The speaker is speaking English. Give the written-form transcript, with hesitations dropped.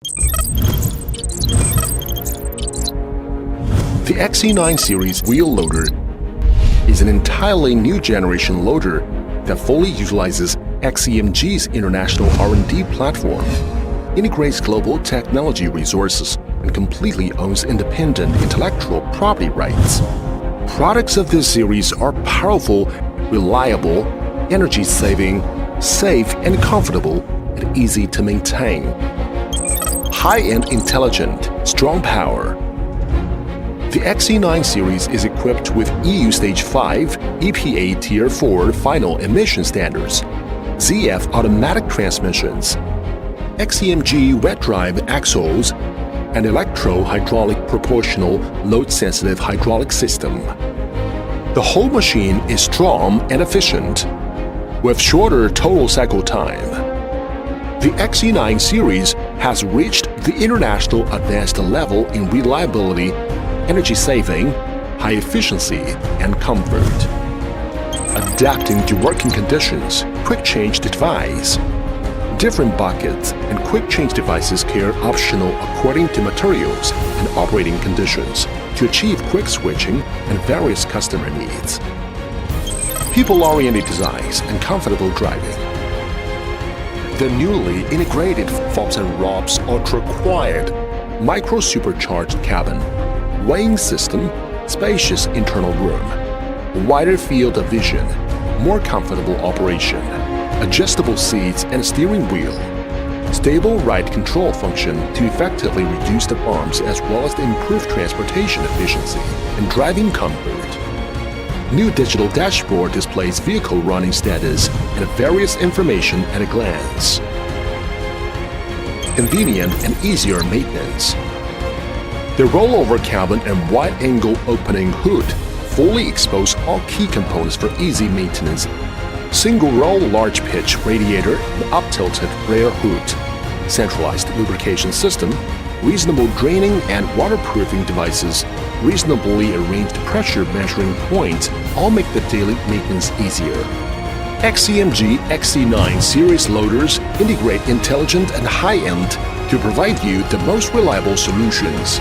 The XC9 series wheel loader is an entirely new generation loader that fully utilizes XCMG's international R&D platform, integrates global technology resources, and completely owns independent intellectual property rights. Products of this series are powerful, reliable, energy-saving, safe and comfortable, and easy to maintain. High-end, intelligent, strong power. The XC9 series is equipped with EU Stage 5 EPA Tier 4 final emission standards, ZF automatic transmissions, XCMG wet drive axles, and electro-hydraulic proportional load-sensitive hydraulic system. The whole machine is strong and efficient, with shorter total cycle time. The XC9 series has reached the international advanced level in reliability, energy saving, high efficiency, and comfort. Adapting to working conditions, quick change device. Different buckets and quick change devices are optional according to materials and operating conditions to achieve quick switching and various customer needs. People-oriented designs and comfortable driving. The newly integrated Forbes & Rob's ultra-quiet, micro-supercharged cabin, weighing system, spacious internal room, wider field of vision, more comfortable operation, adjustable seats and steering wheel, stable ride control function to effectively reduce the bumps as well as to improve transportation efficiency and driving comfort. New digital dashboard displays vehicle running status and various information at a glance. Convenient and easier maintenance. The rollover cabin and wide-angle opening hood fully expose all key components for easy maintenance. Single-roll large-pitch radiator and up-tilted rear hood, centralized lubrication system, reasonable draining and waterproofing devices, reasonably arranged pressure measuring points all make the daily maintenance easier. XCMG XC9 series loaders integrate intelligent and high-end to provide you the most reliable solutions.